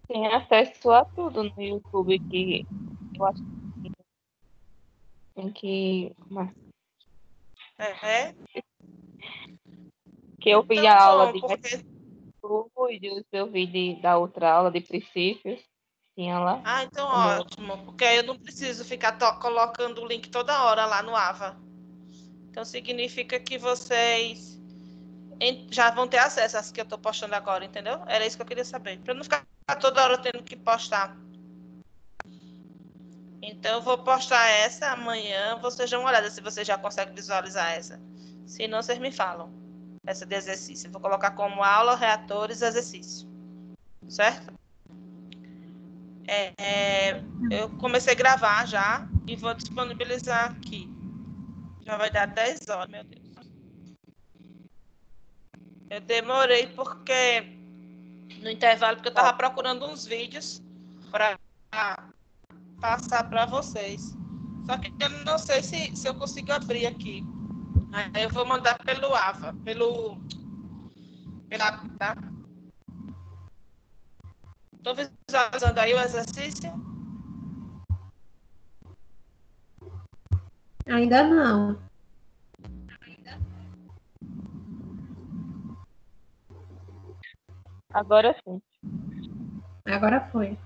tem acesso a tudo no YouTube que eu acho que tem que. É? Que eu vi Então, a aula bom, de porque... mercúrios, eu vi da outra aula de princípios, tinha lá. Ah, então Como ótimo, porque aí eu não preciso ficar colocando o link toda hora lá no Ava. Então significa que vocês já vão ter acesso às que eu estou postando agora, entendeu? Era isso que eu queria saber. Para não ficar toda hora tendo que postar. Então eu vou postar essa amanhã. Vocês dão uma olhada se vocês já conseguem visualizar essa. Se não, vocês me falam. Essa de exercício. Eu vou colocar como aula, reatores, exercício. Certo? Eu comecei a gravar já e vou disponibilizar aqui. Já vai dar 10 horas, meu Deus. Eu demorei porque no intervalo, porque eu estava procurando uns vídeos para passar para vocês. Só que eu não sei se eu consigo abrir aqui. Aí eu vou mandar pelo AVA, pela, tá? Estou visualizando aí o exercício? Ainda não. agora sim. Agora foi.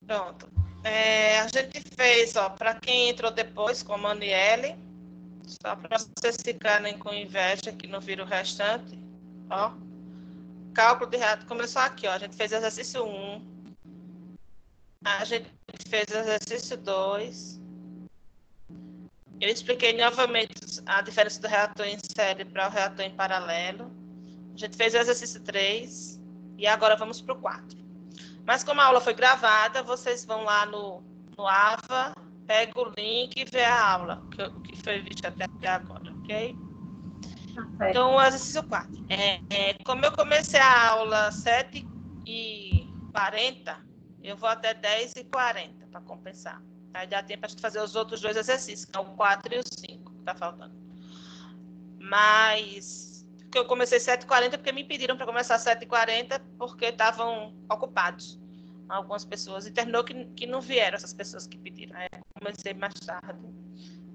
Pronto. A gente fez, ó, para quem entrou depois, com a Maniele, só para vocês ficarem com inveja que não viram o restante, ó. Cálculo de reato começou aqui, ó. A gente fez exercício 1, a gente fez exercício 2. Eu expliquei novamente a diferença do reator em série para o reator em paralelo. A gente fez o exercício 3 e agora vamos para o 4. Mas como a aula foi gravada, vocês vão lá no AVA, pega o link e vê a aula, que foi visto até agora, ok? Então, o exercício 4. Como eu comecei a aula 7h40, eu vou até 10h40 para compensar. Aí dá tempo para a gente fazer os outros dois exercícios, que é o 4 e o 5, que está faltando. Mas, porque eu comecei 7h40, porque me pediram para começar 7h40, porque estavam ocupados algumas pessoas. E terminou que não vieram essas pessoas que pediram. Aí eu comecei mais tarde.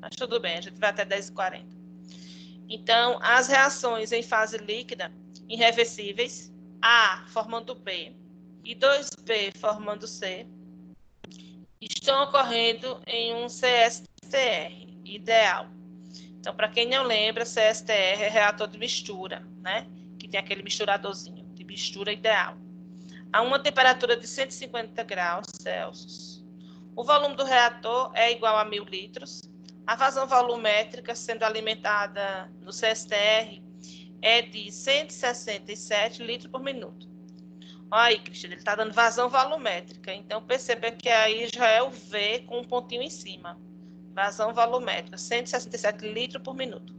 Mas tudo bem, a gente vai até 10h40. Então, as reações em fase líquida, irreversíveis, A formando B e 2B formando C, estão ocorrendo em um CSTR ideal. Então, para quem não lembra, CSTR é reator de mistura, né? Que tem aquele misturadorzinho de mistura ideal. A uma temperatura de 150 graus Celsius. O volume do reator é igual a 1.000 litros. A vazão volumétrica sendo alimentada no CSTR é de 167 litros por minuto. Olha aí, Cristiano, ele está dando vazão volumétrica. Então, perceba que aí já é o V com um pontinho em cima. Vazão volumétrica, 167 litros por minuto.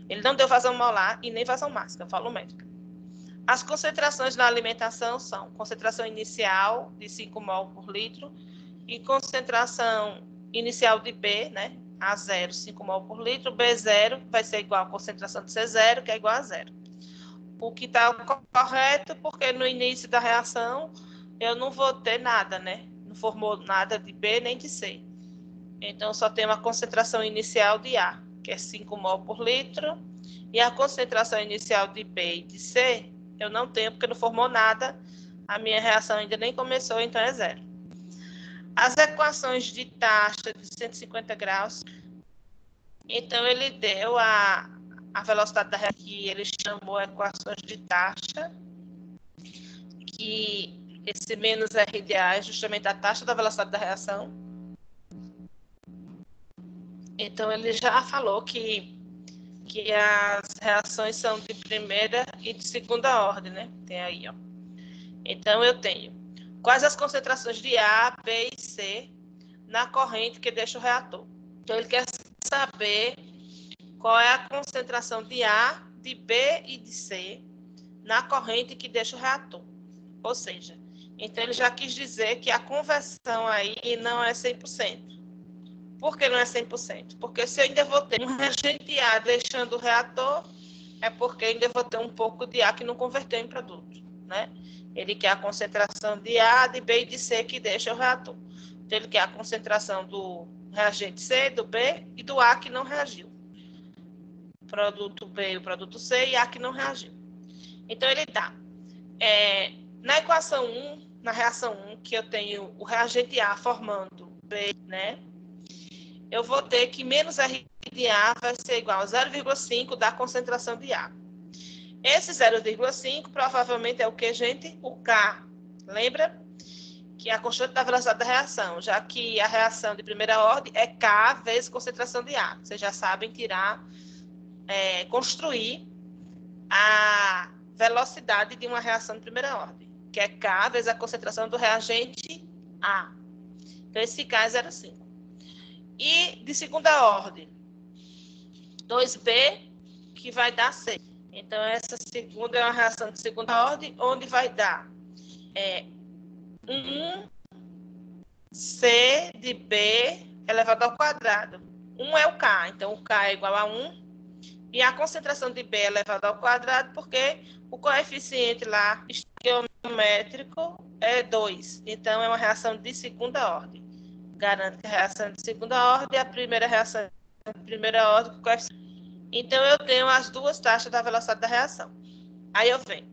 Ele não deu vazão molar e nem vazão máxima, volumétrica. As concentrações na alimentação são concentração inicial de 5 mol por litro e concentração inicial de B, né? A0, 5 mol por litro, B0 vai ser igual a concentração de C0, que é igual a 0. O que está correto, porque no início da reação eu não vou ter nada, né? Não formou nada de B nem de C. Então, só tem uma concentração inicial de A, que é 5 mol por litro, e a concentração inicial de B e de C eu não tenho, porque não formou nada, a minha reação ainda nem começou, então é 0. As equações de taxa de 150 graus, então ele deu a velocidade da reação, que ele chamou equações de taxa, que esse menos R de A é justamente a taxa da velocidade da reação. Então, ele já falou que as reações são de primeira e de segunda ordem, né? Tem aí, ó. Então, eu tenho quais as concentrações de A, B e C na corrente que deixa o reator. Então, ele quer saber qual é a concentração de A, de B e de C na corrente que deixa o reator. Ou seja, então ele já quis dizer que a conversão aí não é 100%. Por que não é 100%? Porque se eu ainda vou ter um reagente de A deixando o reator, é porque ainda vou ter um pouco de A que não converteu em produto, né? Ele quer a concentração de A, de B e de C que deixa o reator. Então, ele quer a concentração do reagente C, do B e do A que não reagiu. Produto B e o produto C e A que não reagiu. Então, ele dá. Na equação 1, na reação 1, que eu tenho o reagente A formando B, né? Eu vou ter que menos R de A vai ser igual a 0,5 da concentração de A. Esse 0,5 provavelmente é o que, gente? O K. Lembra? Que é a constante da velocidade da reação, já que a reação de primeira ordem é K vezes concentração de A. Vocês já sabem construir a velocidade de uma reação de primeira ordem, que é K vezes a concentração do reagente A. Então, esse K é 0,5. E de segunda ordem, 2B, que vai dar C. Então, essa segunda é uma reação de segunda ordem, onde vai dar 1C de B elevado ao quadrado. 1 é o K, então o K é igual a 1. E a concentração de B elevado ao quadrado, porque o coeficiente lá estequiométrico é 2. Então, é uma reação de segunda ordem. Garanto que a reação de segunda ordem é a primeira reação de primeira ordem com coeficiente. Então, eu tenho as duas taxas da velocidade da reação. Aí eu venho.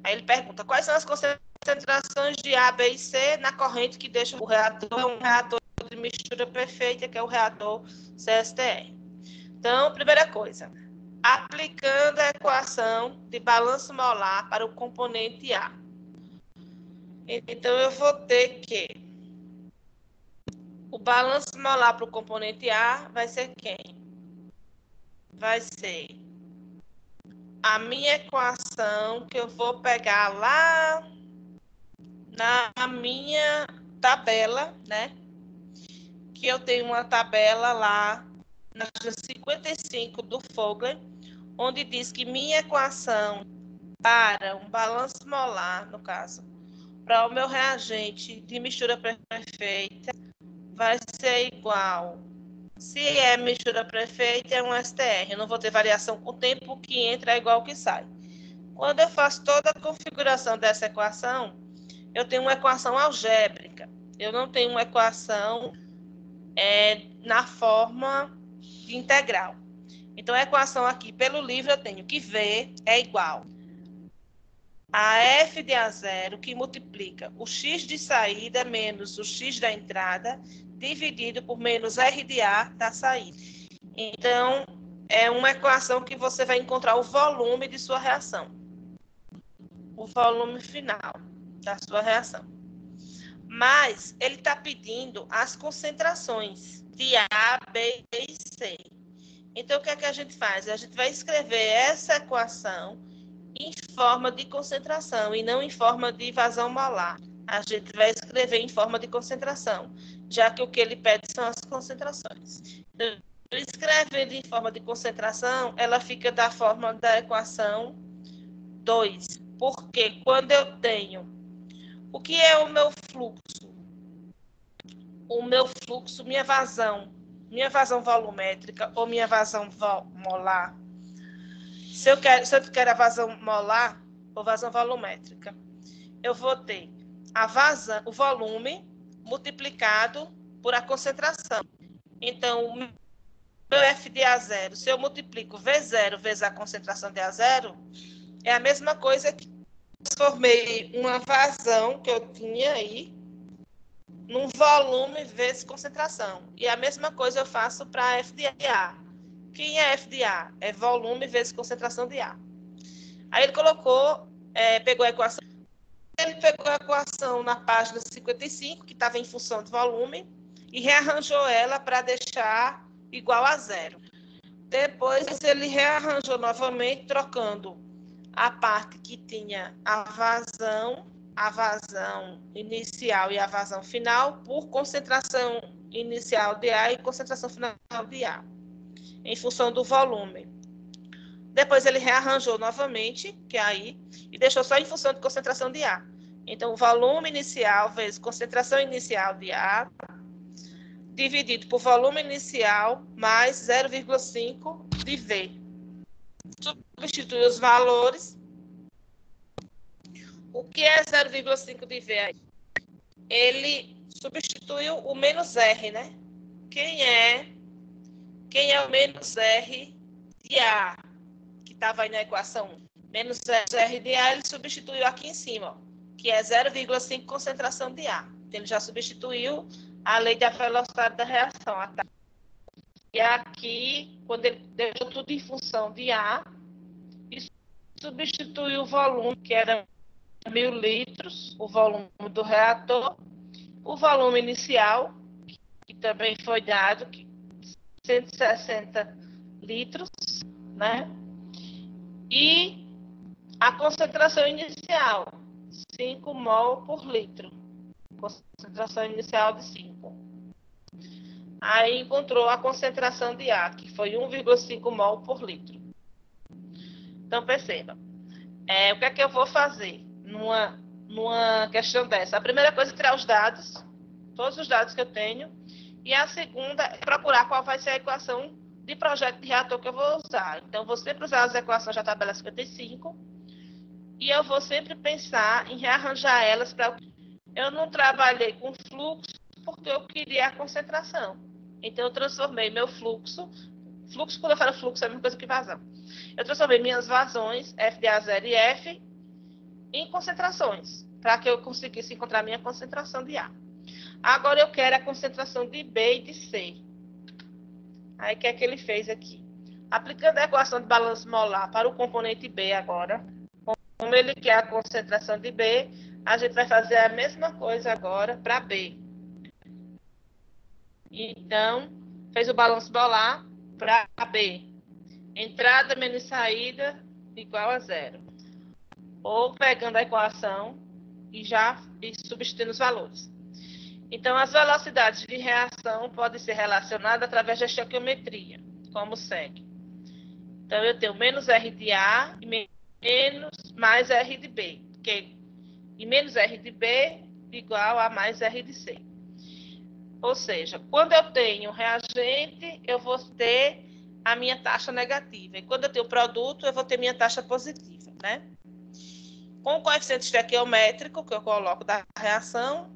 Aí ele pergunta, quais são as concentrações de A, B e C na corrente que deixa o reator, um reator de mistura perfeita, que é o reator CSTR. Então, primeira coisa, aplicando a equação de balanço molar para o componente A. Então, eu vou ter que o balanço molar para o componente A vai ser quem? Vai ser a minha equação que eu vou pegar lá na minha tabela, né? Que eu tenho uma tabela lá na 55 do Fogler, onde diz que minha equação para um balanço molar, no caso, para o meu reagente de mistura perfeita, vai ser igual. Se é mistura perfeita, é um STR. Eu não vou ter variação com o tempo, o que entra é igual ao que sai. Quando eu faço toda a configuração dessa equação, eu tenho uma equação algébrica. Eu não tenho uma equação na forma de integral. Então, a equação aqui, pelo livro, eu tenho que V é igual a F de A0, que multiplica o X de saída menos o X da entrada, dividido por menos R de A da saída. Então, é uma equação que você vai encontrar o volume de sua reação. O volume final da sua reação. Mas ele está pedindo as concentrações de A, B e C. Então, o que é que a gente faz? A gente vai escrever essa equação em forma de concentração e não em forma de vazão molar. A gente vai escrever em forma de concentração, já que o que ele pede são as concentrações. Então, escrevendo em forma de concentração, ela fica da forma da equação 2. Porque quando eu tenho... O que é o meu fluxo? O meu fluxo, minha vazão volumétrica ou minha vazão molar. Se eu quero a vazão molar ou vazão volumétrica, eu vou ter a vazão, o volume multiplicado por a concentração. Então, o meu F de A0, se eu multiplico V0 vezes a concentração de A0, é a mesma coisa que transformei uma vazão que eu tinha aí num volume vezes concentração. E a mesma coisa eu faço para F de A. Quem é F de A? É volume vezes concentração de A. Aí ele colocou, pegou a equação. Ele pegou a equação na página 55, que estava em função de volume, e rearranjou ela para deixar igual a 0. Depois ele rearranjou novamente, trocando a parte que tinha a vazão inicial e a vazão final por concentração inicial de A e concentração final de A, em função do volume. Depois ele rearranjou novamente, que é aí, e deixou só em função de concentração de A. Então, o volume inicial vezes concentração inicial de A, dividido por volume inicial mais 0,5 de V. Substitui os valores. O que é 0,5 de V aí? Ele substituiu o menos R, né? Quem é o menos R de A, que estava aí na equação 1? Menos R de A, ele substituiu aqui em cima, ó, que é 0,5 concentração de A. Então, ele já substituiu a lei da velocidade da reação. Tá? E aqui, quando ele deixou tudo em função de A, e substituiu o volume, que era 1.000 litros, o volume do reator, o volume inicial, que também foi dado, 160 litros, né? E a concentração inicial, 5 mol por litro. Concentração inicial de 5. Aí encontrou a concentração de ar, que foi 1,5 mol por litro. Então, perceba. O que é que eu vou fazer numa questão dessa? A primeira coisa é tirar os dados, todos os dados que eu tenho. E a segunda é procurar qual vai ser a equação de projeto de reator que eu vou usar. Então, eu vou sempre usar as equações da tabela 55. E eu vou sempre pensar em rearranjar elas para... Eu não trabalhei com fluxo porque eu queria a concentração. Então, eu transformei meu fluxo... Fluxo, quando eu falo fluxo, é a mesma coisa que vazão. Eu transformei minhas vazões, FDA0 e F, em concentrações, para que eu conseguisse encontrar minha concentração de A. Agora, eu quero a concentração de B e de C. Aí, o que é que ele fez aqui? Aplicando a equação de balanço molar para o componente B agora, como ele quer a concentração de B, a gente vai fazer a mesma coisa agora para B. Então, fez o balanço molar para B. Entrada menos saída igual a 0. Ou pegando a equação e substituindo os valores. Então, as velocidades de reação podem ser relacionadas através da estequiometria, como segue. Então, eu tenho menos R de A e menos mais R de B, e menos R de B igual a mais R de C. Ou seja, quando eu tenho reagente, eu vou ter a minha taxa negativa. E quando eu tenho produto, eu vou ter minha taxa positiva, né? Com o coeficiente estequiométrico que eu coloco da reação,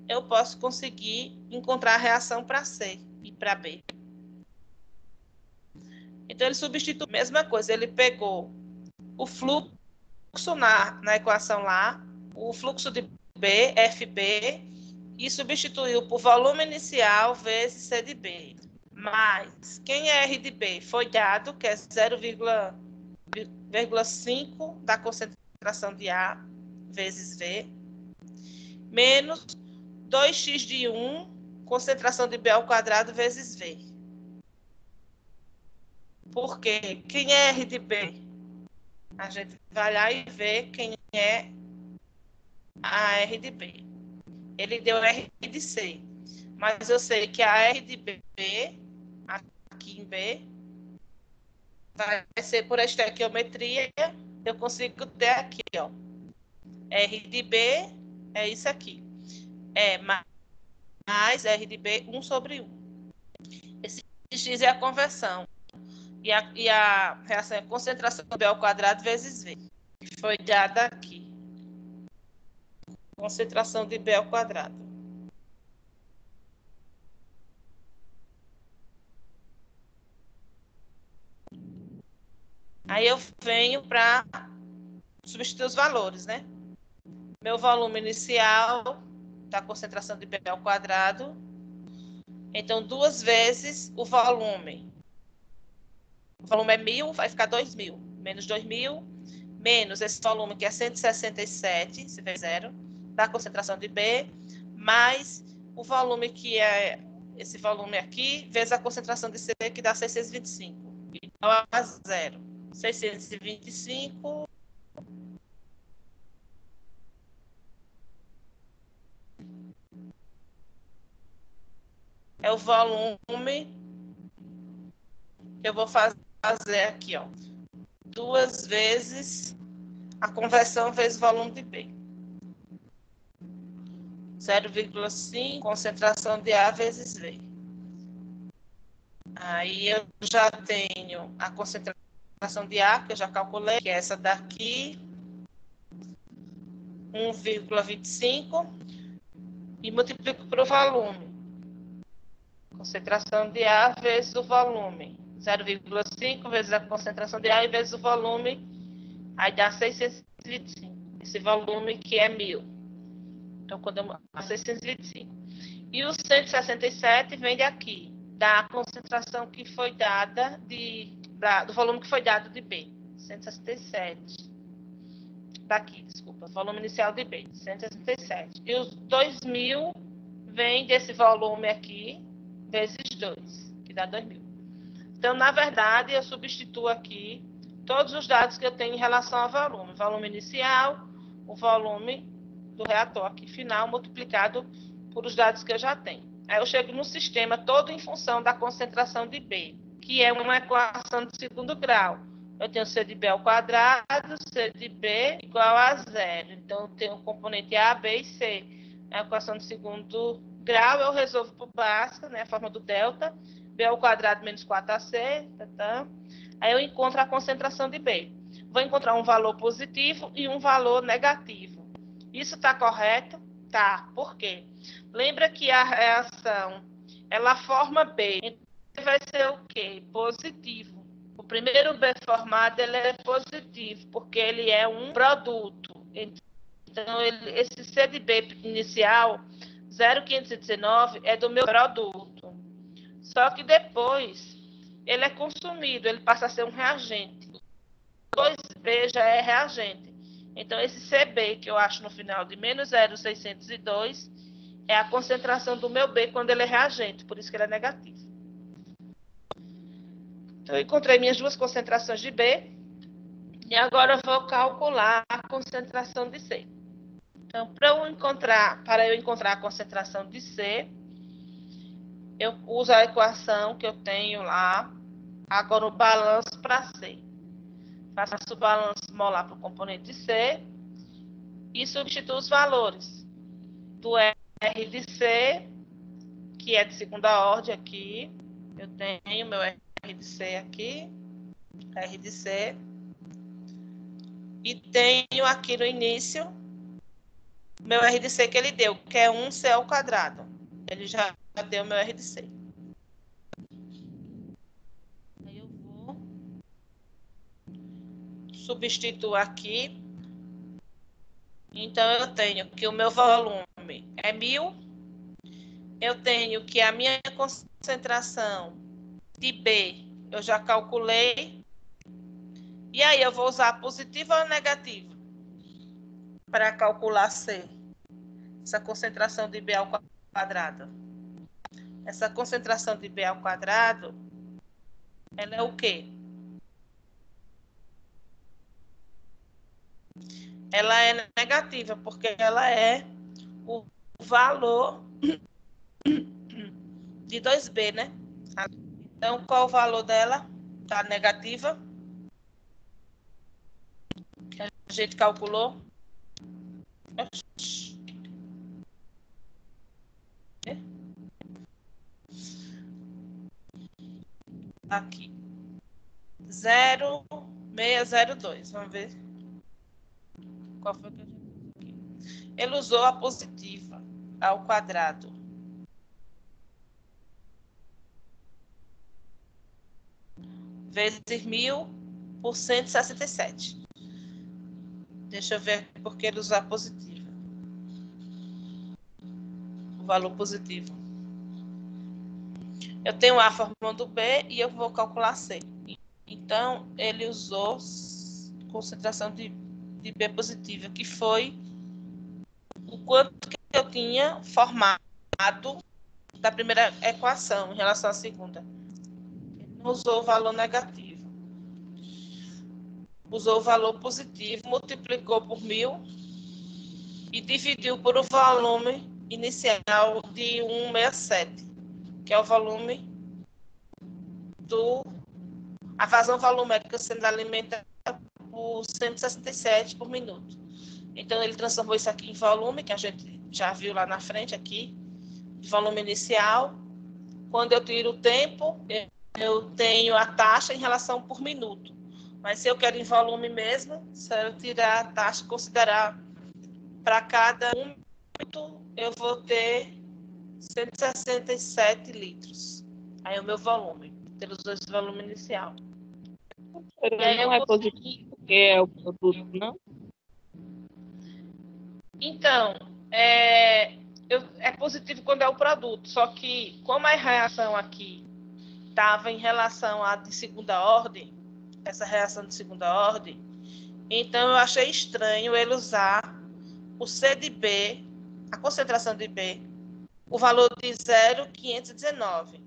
eu posso conseguir encontrar a reação para C e para B. Então, ele substitui a mesma coisa. Ele pegou o fluxo na equação lá, o fluxo de B, FB, e substituiu por volume inicial vezes C de B. Mas quem é R de B? Foi dado, que é 0,5 da concentração de A vezes V, menos 2x de 1, concentração de B ao quadrado vezes V. Por quê? Quem é R de B? A gente vai lá e vê quem é a R de B. Ele deu R de C. Mas eu sei que a R de B, aqui em B, vai ser por estequiometria. Eu consigo ter aqui, ó. R de B é isso aqui. É mais R de B, 1 sobre 1. Esse X é a conversão. E a reação é concentração B ao quadrado vezes V. Que foi dada aqui. Concentração de B ao quadrado. Aí eu venho para substituir os valores, né? Meu volume inicial da concentração de B ao quadrado. Então, 2 vezes o volume. O volume é 1.000, vai ficar 2.000. Menos 2.000, menos esse volume que é 167, se vê 0, da concentração de B, mais o volume que é esse volume aqui, vezes a concentração de C, que dá 625. Igual a 0. 625 é o volume que eu vou fazer aqui, ó. 2 vezes a conversão vezes o volume de B. 0,5 concentração de A vezes V. Aí eu já tenho a concentração de A, que eu já calculei, que é essa daqui, 1,25 e multiplico por o volume. Concentração de ar vezes o volume. 0,5 vezes a concentração de ar vezes o volume. Aí dá 625. Esse volume que é 1000. Então, quando eu... 625. E o 167 vem daqui, da concentração que foi dada do volume que foi dado de B. 167. Daqui, desculpa. Volume inicial de B. 167. E os 2000 vem desse volume aqui, vezes 2, que dá 2000. Então, na verdade, eu substituo aqui todos os dados que eu tenho em relação ao volume. Volume inicial, o volume do reator aqui final, multiplicado por os dados que eu já tenho. Aí eu chego no sistema todo em função da concentração de B, que é uma equação de segundo grau. Eu tenho C de B ao quadrado, C de B igual a 0. Então, eu tenho o componente A, B e C. A equação de segundo grau eu resolvo por básica, né, a forma do delta, B ao quadrado menos 4AC, Aí eu encontro a concentração de B. Vou encontrar um valor positivo e um valor negativo. Isso está correto? Tá. Por quê? Lembra que a reação, ela forma B. Então, vai ser o quê? Positivo. O primeiro B formado, ele é positivo, porque ele é um produto. Então, esse C de B inicial, 0,519, é do meu produto. Só que depois, ele é consumido, ele passa a ser um reagente. 2B já é reagente. Então, esse CB, que eu acho no final de menos 0,602, é a concentração do meu B quando ele é reagente, por isso que ele é negativo. Então, eu encontrei minhas duas concentrações de B, e agora eu vou calcular a concentração de C. Então, para eu encontrar a concentração de C, eu uso a equação que eu tenho lá, agora o balanço para C. Faço o balanço molar para o componente de C e substituo os valores do R de C, que é de segunda ordem aqui. Eu tenho meu R de C aqui, R de C. E tenho aqui no início meu R de C que ele deu, que é 1C ao quadrado. Ele já deu meu R de C. Aí eu vou substituir aqui. Então, eu tenho que o meu volume é 1000. Eu tenho que a minha concentração de B eu já calculei. E aí, eu vou usar positiva ou negativa para calcular C. Essa concentração de B ao quadrado. Essa concentração de B ao quadrado, ela é o quê? Ela é negativa, porque ela é o valor de 2B, né? Então, qual o valor dela? Tá negativa. Que a gente calculou. Aqui. 0,602. Vamos ver. Qual foi que a gente usou aqui? Ele usou a positiva ao quadrado. Vezes 1000 por 167. Deixa eu ver porque ele usou a positiva. O valor positivo. Eu tenho A formando B e eu vou calcular C. Então, ele usou concentração de B positiva, que foi o quanto que eu tinha formado da primeira equação em relação à segunda. Ele não usou o valor negativo. Usou o valor positivo, multiplicou por 1000 e dividiu por o volume inicial de 167, que é o volume a vazão volumérica sendo alimentada por 167 por minuto. Então, ele transformou isso aqui em volume, que a gente já viu lá na frente aqui, volume inicial. Quando eu tiro o tempo, eu tenho a taxa em relação por minuto. Mas se eu quero em volume mesmo, se eu tirar a taxa, considerar para cada 1 minuto, eu vou ter 167 litros. Aí é o meu volume, pelos dois volumes inicial. E aí Não eu é positivo consegui. porque é o produto, não? Então, é positivo quando é o produto, só que como a reação aqui estava em relação à de segunda ordem, essa reação de segunda ordem, então eu achei estranho ele usar o C de B, a concentração de B, o valor de 0,519,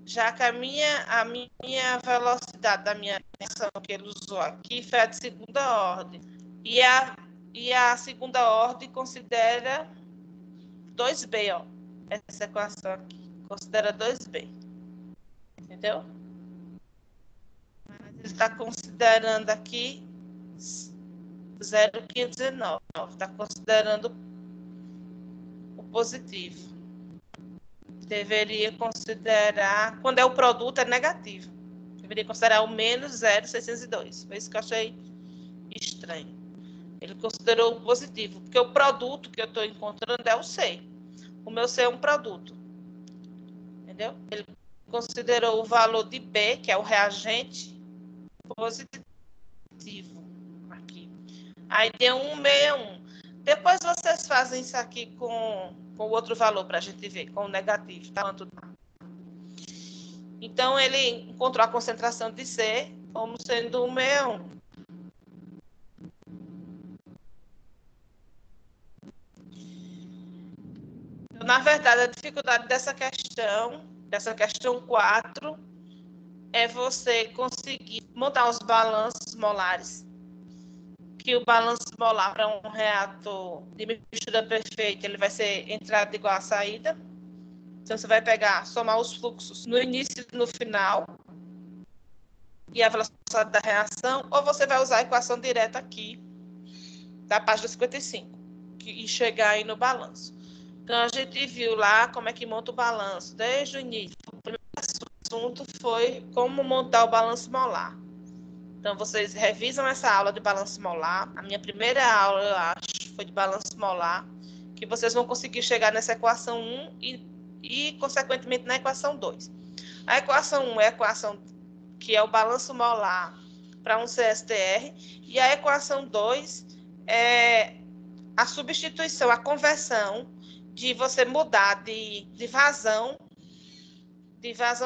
já que a minha velocidade da minha reação que ele usou aqui foi a de segunda ordem. E a segunda ordem considera 2B, ó. Essa equação aqui considera 2B. Entendeu? Mas ele está considerando aqui 0,519. Está considerando o positivo. Deveria considerar, quando é o produto, é negativo. Deveria considerar o menos 0,602. Foi isso que eu achei estranho. Ele considerou o positivo, porque o produto que eu estou encontrando é o C. O meu C é um produto. Entendeu? Ele considerou o valor de B, que é o reagente, positivo. Aqui. Aí deu 161. Depois vocês fazem isso aqui com o outro valor para a gente ver, com o negativo. Tá? Quanto tá? Então, ele encontrou a concentração de C como sendo 161. Na verdade, a dificuldade dessa questão 4, é você conseguir montar os balanços molares. Que o balanço molar para um reator de mistura perfeita, ele vai ser entrada igual a saída. Então, você vai somar os fluxos no início e no final, e a velocidade da reação, ou você vai usar a equação direta aqui, da página 55, e chegar aí no balanço. Então, a gente viu lá como é que monta o balanço, desde o início. O primeiro assunto foi como montar o balanço molar. Então, vocês revisam essa aula de balanço molar. A minha primeira aula, eu acho, foi de balanço molar, que vocês vão conseguir chegar nessa equação 1 e consequentemente, na equação 2. A equação 1 é a equação que é o balanço molar para um CSTR, e a equação 2 é a substituição, a conversão de você mudar de vazão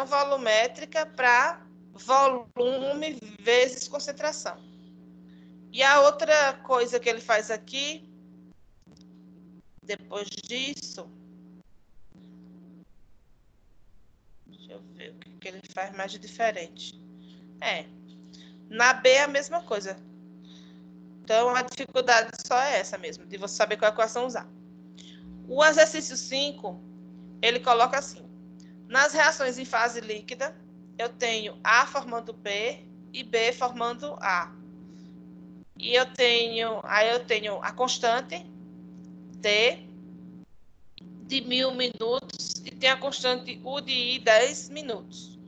volumétrica para volume vezes concentração. E a outra coisa que ele faz aqui, depois disso, deixa eu ver o que ele faz mais de diferente. Na B é a mesma coisa. Então, a dificuldade só é essa mesmo, de você saber qual equação usar. O exercício 5, ele coloca assim: nas reações em fase líquida, eu tenho A formando B e B formando A. E aí eu tenho a constante T de 1000 minutos e tem a constante U de I 10 minutos.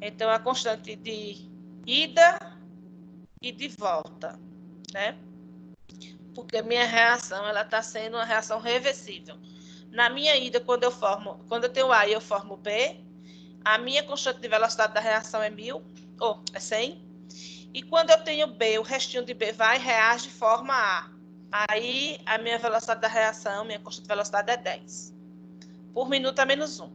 Então, a constante de ida e de volta, né? Porque a minha reação, ela está sendo uma reação reversível. Na minha ida, quando eu tenho A e eu formo B, a minha constante de velocidade da reação é 1000, ou é 100. E quando eu tenho B, o restinho de B vai e reage e forma A. Aí, a minha velocidade da reação, minha constante de velocidade é 10. Por minuto é menos 1.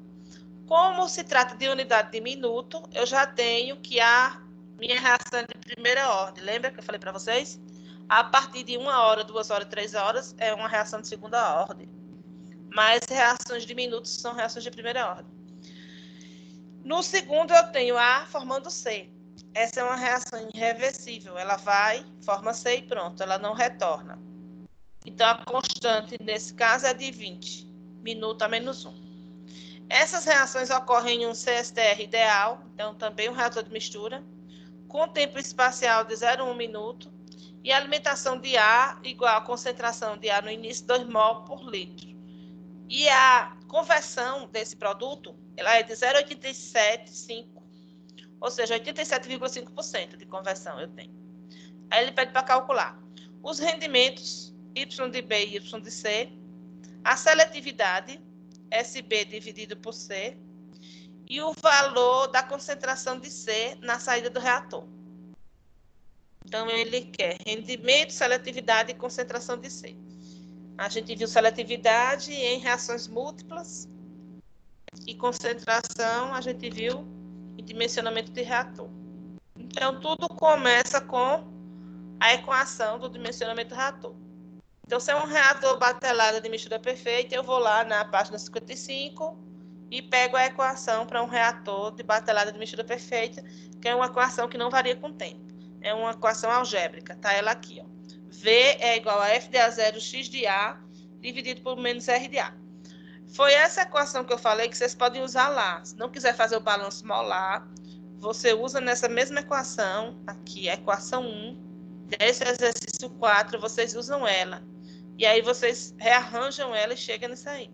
Como se trata de unidade de minuto, eu já tenho que a minha reação de primeira ordem. Lembra que eu falei para vocês? A partir de 1 hora, 2 horas, 3 horas, é uma reação de segunda ordem. Mas reações de minutos são reações de primeira ordem. No segundo, eu tenho A formando C. Essa é uma reação irreversível. Ela vai, forma C e pronto, ela não retorna. Então, a constante, nesse caso, é de 20. Minuto a menos 1. Essas reações ocorrem em um CSTR ideal, então também um reator de mistura, com tempo espacial de 0,1 minuto, e alimentação de A igual a concentração de A no início, 2 mol por litro. E a conversão desse produto, ela é de 0,875, ou seja, 87,5% de conversão eu tenho. Aí ele pede para calcular os rendimentos Y de B e Y de C, a seletividade, SB dividido por C, e o valor da concentração de C na saída do reator. Então, ele quer rendimento, seletividade e concentração de C. A gente viu seletividade em reações múltiplas e concentração, a gente viu em dimensionamento de reator. Então, tudo começa com a equação do dimensionamento do reator. Então, se é um reator batelado de mistura perfeita, eu vou lá na página 55 e pego a equação para um reator de batelada de mistura perfeita, que é uma equação que não varia com o tempo. É uma equação algébrica, tá? Ela aqui, ó. V é igual a F de A0 X de A dividido por menos R de A. Foi essa equação que eu falei que vocês podem usar lá. Se não quiser fazer o balanço molar, você usa nessa mesma equação, aqui, a equação 1, desse exercício 4, vocês usam ela. E aí vocês rearranjam ela e chegam nisso aí.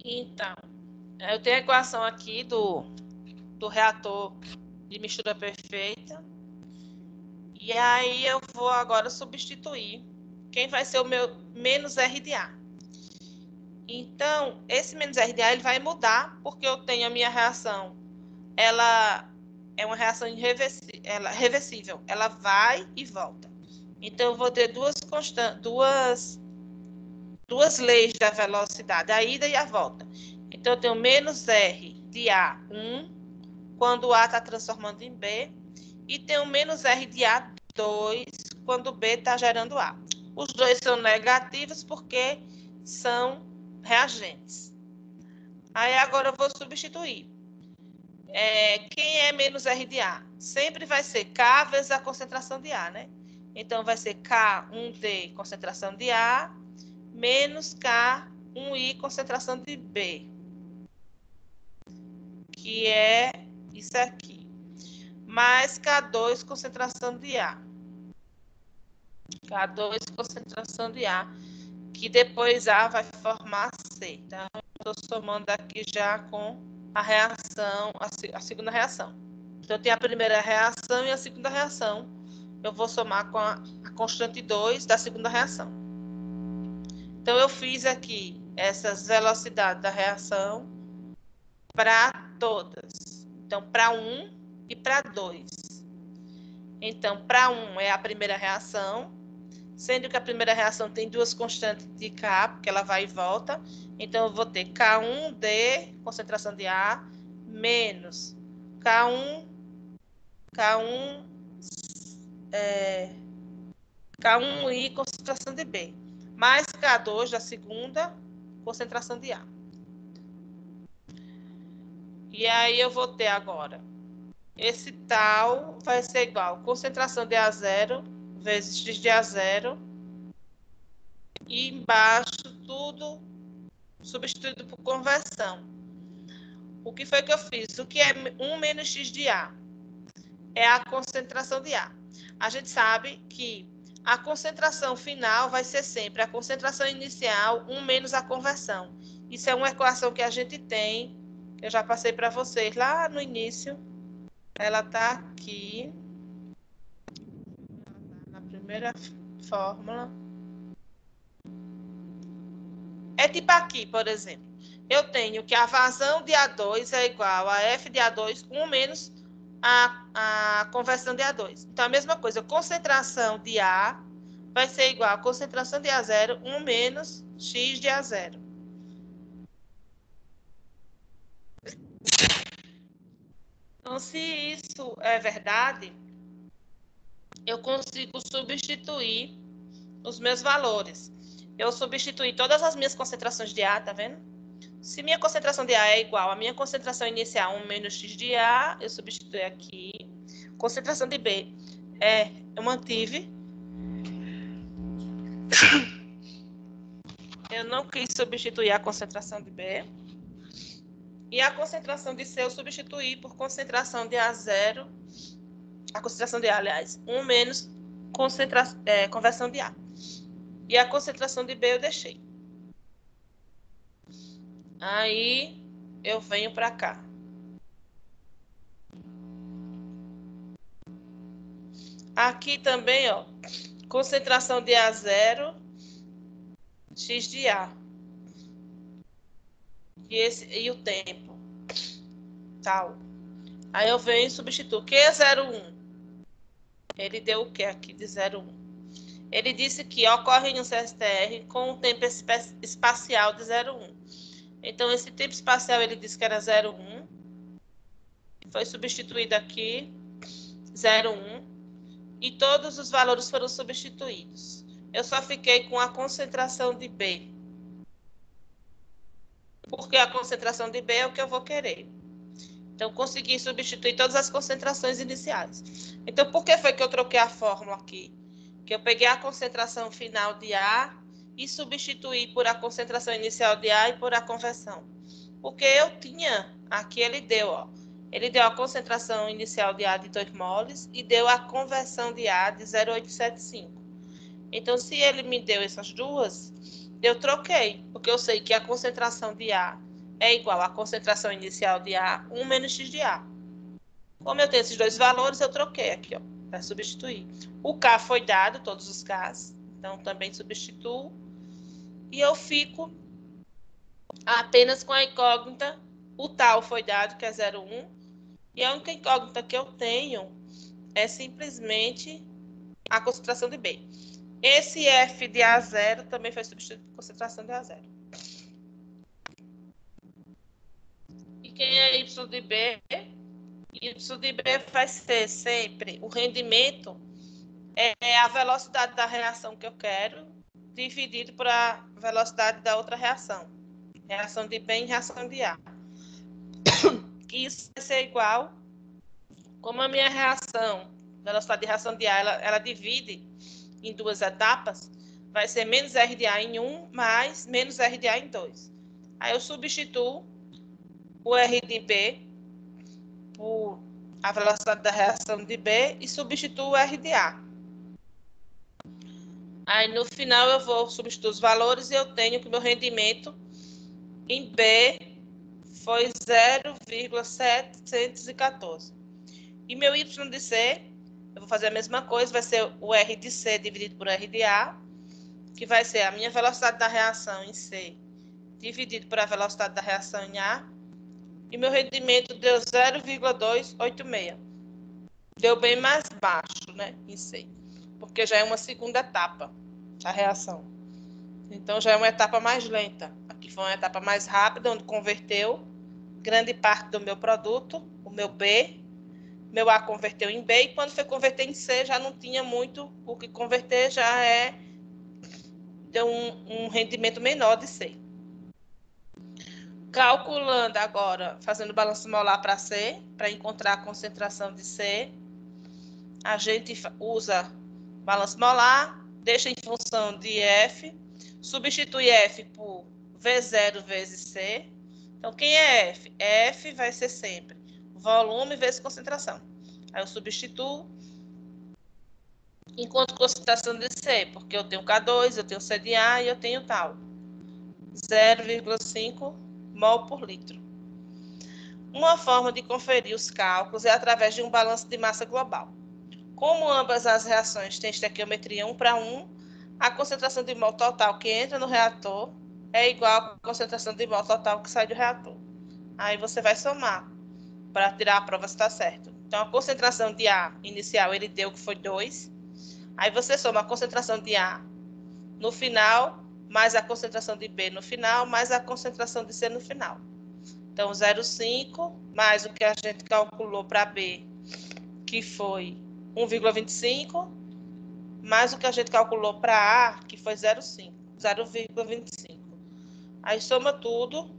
Então, eu tenho a equação aqui do reator de mistura perfeita. E aí eu vou agora substituir quem vai ser o meu menos R de A. Então, esse menos R de A ele vai mudar, porque eu tenho a minha reação. Ela é uma reação reversível. Ela vai e volta. Então, eu vou ter duas leis da velocidade, a ida e a volta. Então, eu tenho menos R de A1, quando o A está transformando em B, e tenho menos R de A2, quando o B está gerando A. Os dois são negativos porque são reagentes. Aí, agora eu vou substituir. Quem é menos R de A? Sempre vai ser K vezes a concentração de A, né? Então, vai ser K1D, concentração de A, menos K1I, concentração de B. Que é isso aqui. Mais K2, concentração de A. K2, concentração de A. Que depois A vai formar C. Então, estou somando aqui já com a reação, a segunda reação. Então, eu tenho a primeira reação e a segunda reação. Eu vou somar com a constante 2 da segunda reação. Então, eu fiz aqui essas velocidades da reação para todas. Então, para 1 e para 2. Então, para 1 é a primeira reação, sendo que a primeira reação tem duas constantes de K, porque ela vai e volta. Então, eu vou ter K1D, concentração de A, menos K1I, concentração de B, mais K2 da segunda, concentração de A. E aí eu vou ter agora, esse tal vai ser igual, concentração de A0 vezes X de A0, e embaixo tudo substituído por conversão. O que foi que eu fiz? O que é 1 menos X de A? É a concentração de A. A gente sabe que a concentração final vai ser sempre a concentração inicial 1 menos a conversão. Isso é uma equação que a gente tem, eu já passei para vocês lá no início. Ela está aqui, na primeira fórmula. É tipo aqui, por exemplo. Eu tenho que a vazão de A2 é igual a F de A2, 1 menos a conversão de A2. Então, a mesma coisa, a concentração de A vai ser igual a concentração de A0, 1 menos X de A0. Então, se isso é verdade, eu consigo substituir os meus valores. Eu substituí todas as minhas concentrações de A, tá vendo? Se minha concentração de A é igual a minha concentração inicial, 1 menos X de A, eu substituo aqui. Concentração de B, eu mantive. Eu não quis substituir a concentração de B. E a concentração de C eu substituí por concentração de A0. A concentração de A, aliás, 1 menos conversão de A. E a concentração de B eu deixei. Aí, eu venho para cá. Aqui também, ó, concentração de A0, X de A. E o tempo. Tal. Aí eu venho e substituo. Q é 0,1. Ele deu o que aqui de 0,1? Ele disse que ocorre em um CSTR com um tempo espacial de 0,1. Então, esse tempo espacial ele disse que era 0,1. Foi substituído aqui 0,1. E todos os valores foram substituídos. Eu só fiquei com a concentração de B. Porque a concentração de B é o que eu vou querer. Então, consegui substituir todas as concentrações iniciais. Então, por que foi que eu troquei a fórmula aqui? Que eu peguei a concentração final de A e substituí por a concentração inicial de A e por a conversão. Porque eu tinha, aqui ele deu, ó. Ele deu a concentração inicial de A de 2 moles e deu a conversão de A de 0,875. Então, se ele me deu essas duas, eu troquei, porque eu sei que a concentração de A é igual à concentração inicial de A, 1 menos X de A. Como eu tenho esses dois valores, eu troquei aqui, ó, para substituir. O K foi dado, todos os Ks, então também substituo. E eu fico apenas com a incógnita, o tal foi dado, que é 0,1. E a única incógnita que eu tenho é simplesmente a concentração de B. Esse F de A0 também foi substituído por concentração de A0. E quem é Y de B? Y de B vai ser sempre o rendimento, é a velocidade da reação que eu quero, dividido por a velocidade da outra reação. Reação de B em reação de A. Isso vai ser igual, como a minha reação, velocidade de reação de A, ela divide em duas etapas, vai ser menos R de A em 1 mais menos R de A em 2. Aí eu substituo o R de B por a velocidade da reação de B e substituo o R de A. Aí no final eu vou substituir os valores e eu tenho que meu rendimento em B foi 0,714. E meu Y de C, eu vou fazer a mesma coisa, vai ser o R de C dividido por R de A, que vai ser a minha velocidade da reação em C dividido por a velocidade da reação em A. E meu rendimento deu 0,286. Deu bem mais baixo, né, em C, porque já é uma segunda etapa a reação. Então, já é uma etapa mais lenta. Aqui foi uma etapa mais rápida, onde converteu grande parte do meu produto, o meu B. Meu A converteu em B, e quando foi converter em C, já não tinha muito o que converter, já deu um rendimento menor de C. Calculando agora, fazendo balanço molar para C, para encontrar a concentração de C, a gente usa balanço molar, deixa em função de F, substitui F por V0 vezes C. Então, quem é F? F vai ser sempre volume vezes concentração. Aí eu substituo, encontro concentração de C, porque eu tenho K2, eu tenho C de A e eu tenho tal. 0,5 mol por litro. Uma forma de conferir os cálculos é através de um balanço de massa global. Como ambas as reações têm estequiometria 1:1, a concentração de mol total que entra no reator é igual à concentração de mol total que sai do reator. Aí você vai somar para tirar a prova se está certo. Então, a concentração de A inicial, ele deu que foi 2. Aí você soma a concentração de A no final, mais a concentração de B no final, mais a concentração de C no final. Então, 0,5 mais o que a gente calculou para B, que foi 1,25, mais o que a gente calculou para A, que foi 0,25. Aí soma tudo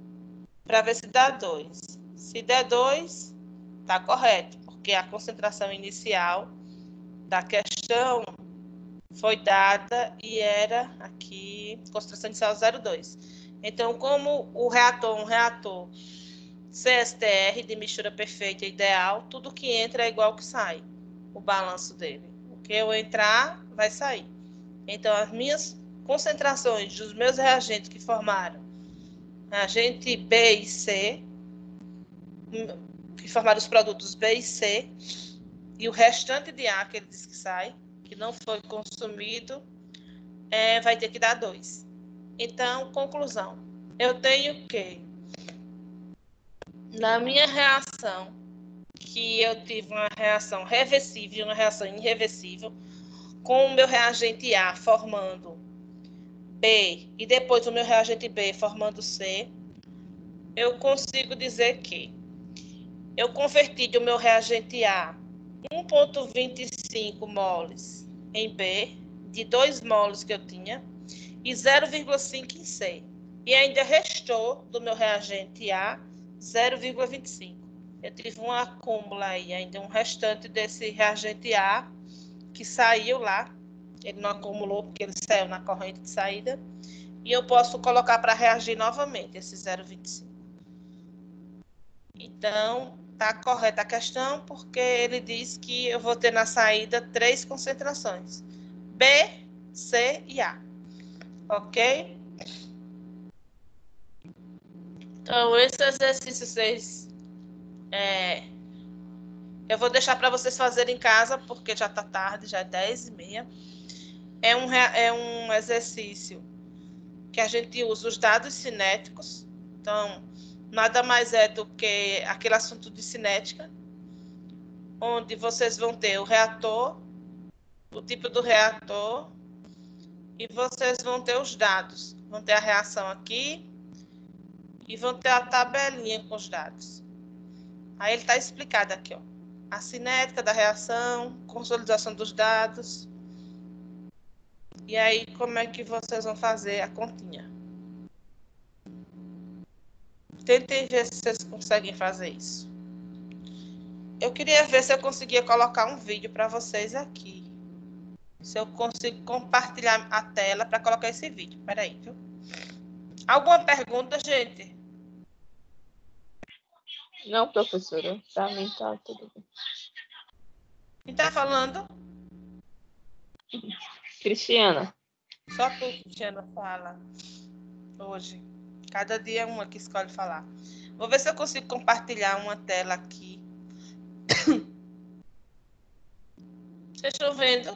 para ver se dá 2. Se der 2, está correto, porque a concentração inicial da questão foi dada e era aqui, concentração inicial 0,2. Então, como o reator é um reator CSTR de mistura perfeita e ideal, tudo que entra é igual que sai, o balanço dele. O que eu entrar, vai sair. Então, as minhas concentrações dos meus reagentes que formaram reagente B e C, que formaram os produtos B e C, e o restante de A que ele diz que sai, que não foi consumido, vai ter que dar 2. Então, conclusão. Eu tenho que, na minha reação, que eu tive uma reação reversível e uma reação irreversível, com o meu reagente A formando B e depois o meu reagente B formando C, eu consigo dizer que eu converti do meu reagente A 1,25 moles em B, de 2 moles que eu tinha, e 0,5 em C. E ainda restou do meu reagente A 0,25. Eu tive um acúmulo aí, ainda um restante desse reagente A que saiu lá. Ele não acumulou porque ele saiu na corrente de saída. E eu posso colocar para reagir novamente esse 0,25. Então, está correta a questão, porque ele diz que eu vou ter na saída 3 concentrações: B, C e A. Ok? Então, esse exercício eu vou deixar para vocês fazerem em casa, porque já está tarde, já é 10h30. É um exercício que a gente usa os dados cinéticos. Então, nada mais é do que aquele assunto de cinética, onde vocês vão ter o reator, o tipo do reator, e vocês vão ter os dados. Vão ter a reação aqui e vão ter a tabelinha com os dados. Aí ele está explicado aqui, ó. A cinética da reação, consolidação dos dados. E aí, como é que vocês vão fazer a continha? Tentem ver se vocês conseguem fazer isso. Eu queria ver se eu conseguia colocar um vídeo para vocês aqui. Se eu consigo compartilhar a tela para colocar esse vídeo. Peraí, viu? Alguma pergunta, gente? Não, professora. Para mim tá tudo bem. Quem está falando? Cristiana. Só tu, Cristiana, fala hoje. Cada dia é uma que escolhe falar. Vou ver se eu consigo compartilhar uma tela aqui. Vocês estão vendo?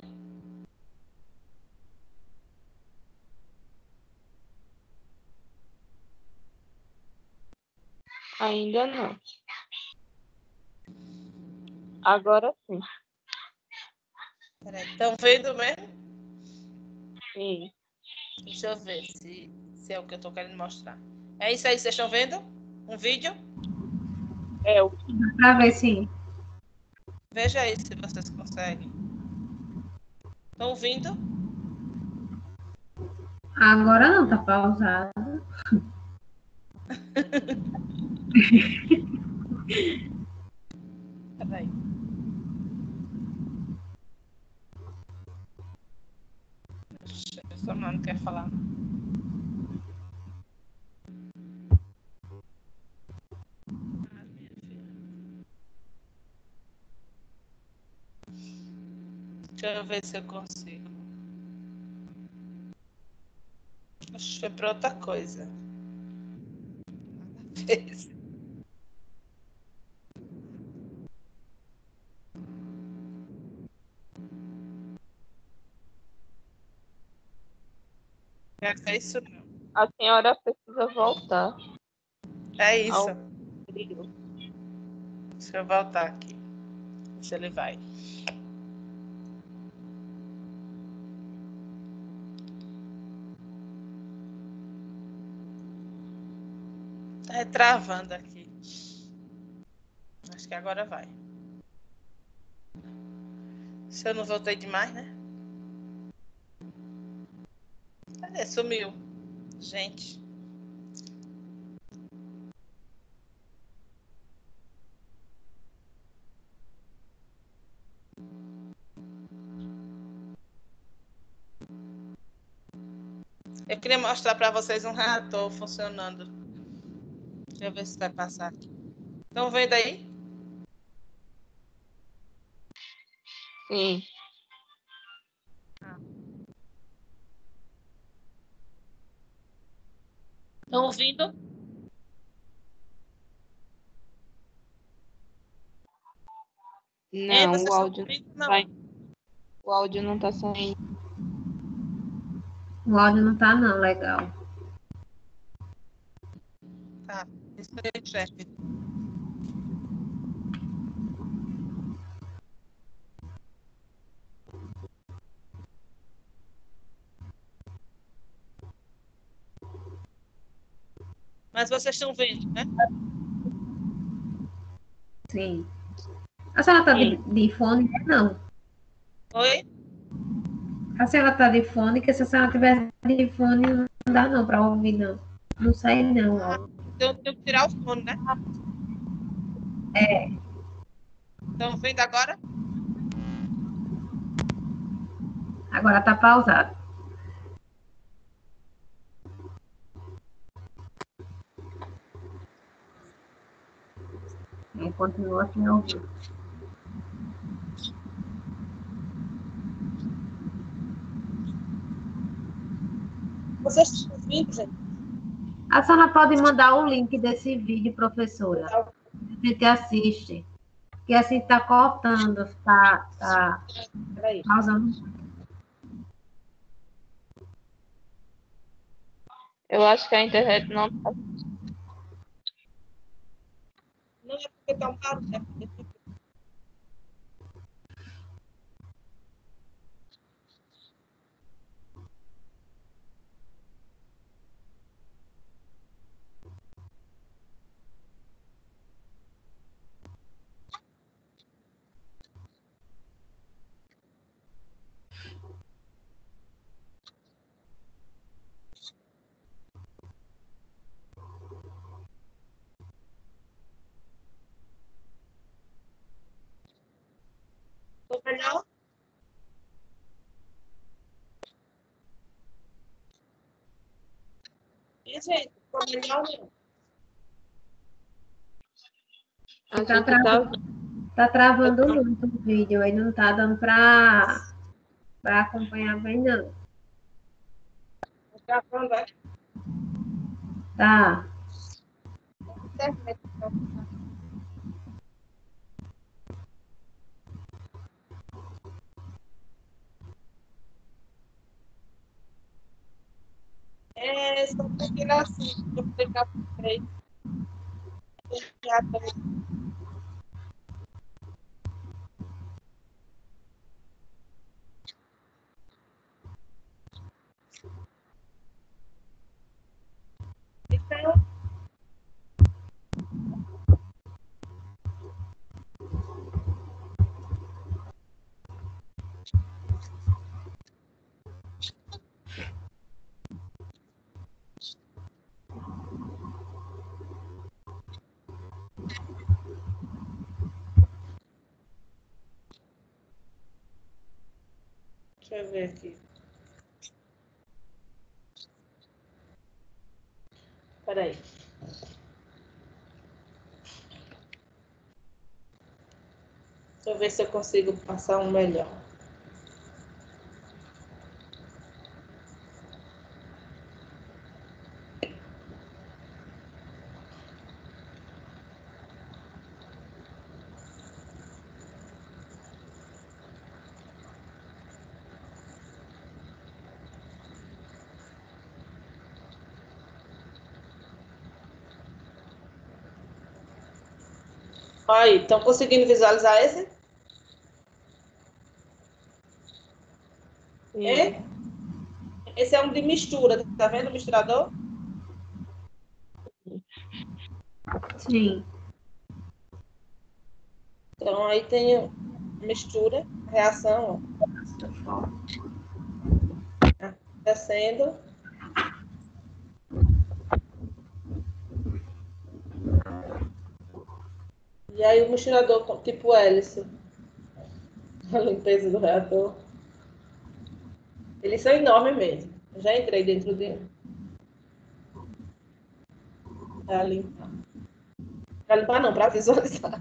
Ainda não. Agora sim. Peraí, estão vendo mesmo? Sim. Deixa eu ver se é o que eu estou querendo mostrar. É isso aí, vocês estão vendo? Um vídeo? É, Pra ver se. Veja aí se vocês conseguem. Estão ouvindo? Agora não, tá pausado. Peraí. Essa mãe não quer falar. Deixa eu ver se eu consigo. Acho que foi para outra coisa. É isso não. a senhora precisa voltar É isso. ao trio. Deixa eu voltar aqui. Se ele vai. Tá travando aqui. Acho que agora vai. Se eu não voltei demais, né? Cadê? Sumiu. Gente. Eu queria mostrar para vocês um reator funcionando. Deixa eu ver se vai passar aqui. Estão vendo aí? Sim. Estão ouvindo? Não, Vocês o estão áudio comigo? Não. vai. O áudio não tá saindo. O áudio não tá não, legal. Tá. Isso aí, chefe. Mas vocês estão vendo, né? Sim. A senhora tá Sim. de fone? Não. Oi? A senhora tá de fone, que se a senhora tiver de fone, não dá não pra ouvir, não. Não sai não, Ah, ó. então eu tenho que tirar o fone, né? É, Estão vendo agora? agora tá pausado. É, continua sem ouvir. Vocês estão ouvindo, gente? A senhora pode mandar o link desse vídeo, professora. A gente assiste. Que assim tá cortando, tá Peraí. pausando. Eu acho que a internet não tá. Não é porque tá um barulho, é porque ficou melhor. E, gente, ficou melhor, não? A Tá, gente tá. tá travando muito o vídeo, aí não tá dando pra acompanhar bem, não. Tá falando, é? Tá. Internet, então. É, só porque assim, eu explicar para vocês. Já tô. Então, deixa eu ver aqui. Peraí. Deixa eu ver se eu consigo passar um melhor. Aí, estão conseguindo visualizar esse? É? Esse é um de mistura, tá vendo o misturador? Sim. Então, aí tem mistura, reação, ó, descendo. E aí o misturador tipo hélice, a limpeza do reator. Eles são enormes mesmo. Eu já entrei dentro de um. Pra limpar. Pra limpar não, pra visualizar.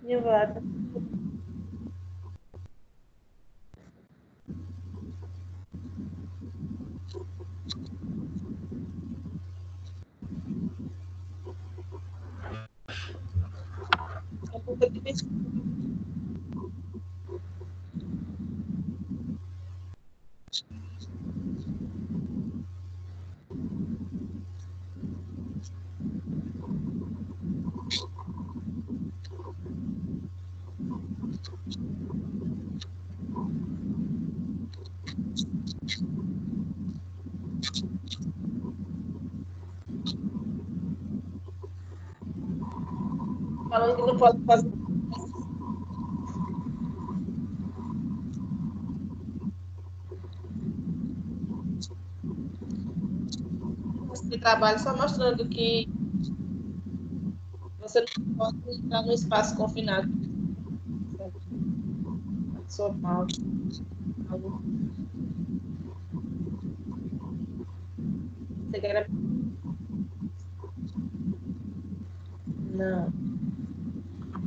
Minha vaca. Falando que não pode fazer. Esse trabalho só mostrando que você não pode entrar num espaço confinado. Sou mal. Você quer... Não.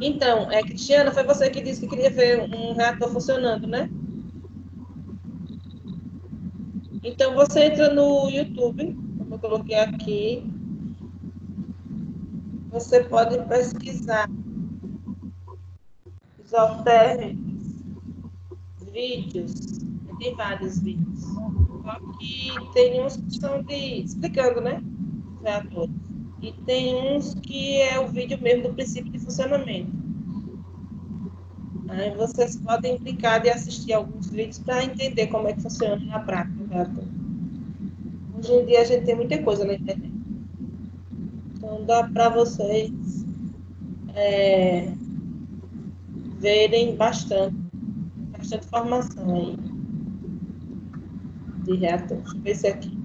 Então, Cristiana, foi você que disse que queria ver um reator funcionando, né? Então, você entra no YouTube, como eu coloquei aqui, você pode pesquisar isotérmicos, vídeos, tem vários vídeos. Só que tem uns que são explicando, né? Os reatores. E tem uns que é o vídeo mesmo do princípio de funcionamento. Aí vocês podem clicar e assistir alguns vídeos para entender como é que funciona na prática o reator. Hoje em dia a gente tem muita coisa na internet. Então dá para vocês verem bastante informação aí de reator. Deixa eu ver esse aqui.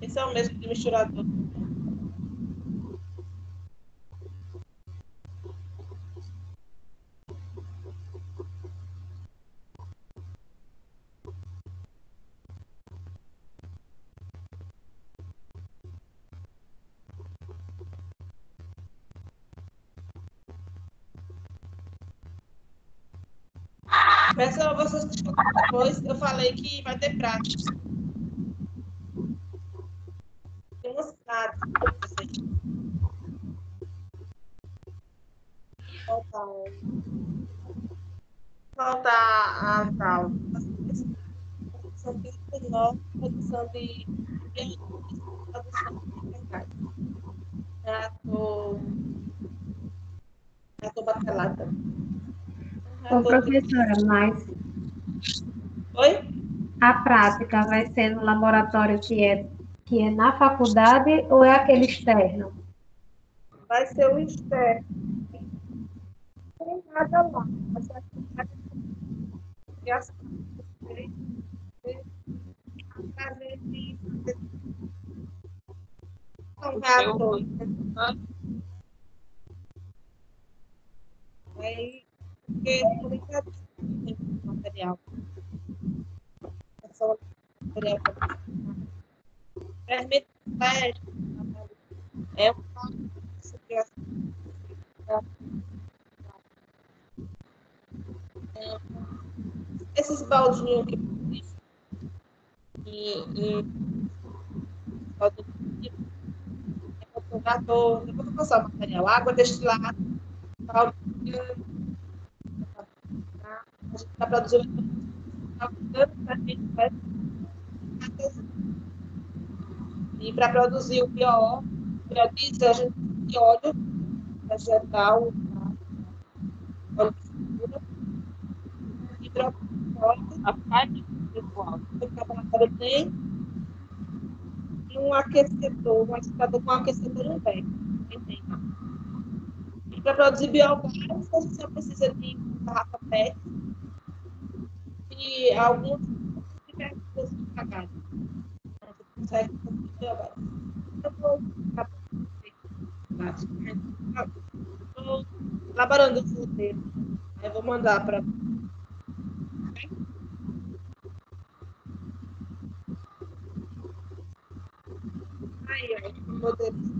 Esse é o mesmo de misturador. Pessoal, vocês que estão depois, eu falei que vai ter prática. Tem umas práticas. Falta a tal. Produção de etanol, produção de produção de mercado. Reator bacalhada. Ô, professora, mas Oi? a prática vai ser no laboratório que é na faculdade ou é aquele externo? Vai ser o externo. Não tem nada lá. Vai ser atividade de ação. Fazer de um reator. Aí, porque não tem material. É só material para permite é uma esses baldinhos que eu vou passar o material, água destilada, baldinho, a gente está produzindo e para produzir o biodiesel, a gente tem óleo vegetal, óleo de hidrocarbônico, A parte pessoal. o laboratório tem, e um aquecedor, um agitador com aquecedor no pé. E para produzir biogás, a gente só precisa de garrafa PET e algumas perguntas apagadas. Você consegue fazer agora. Eu vou estou elaborando o roteiro. Eu vou mandar para. Aí, ó, o roteiro.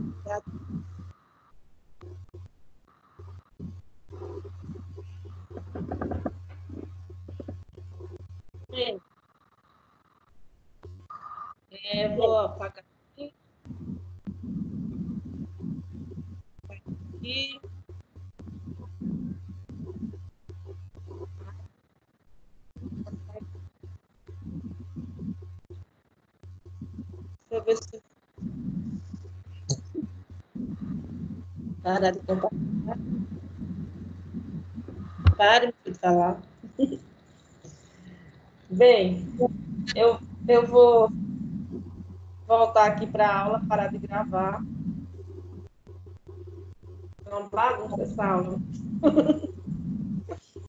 Vou apagar aqui. Aqui. Deixa eu ver se. Para de compartilhar. Pare de falar. Bem, eu vou voltar aqui para a aula, parar de gravar. Não bagunça essa aula.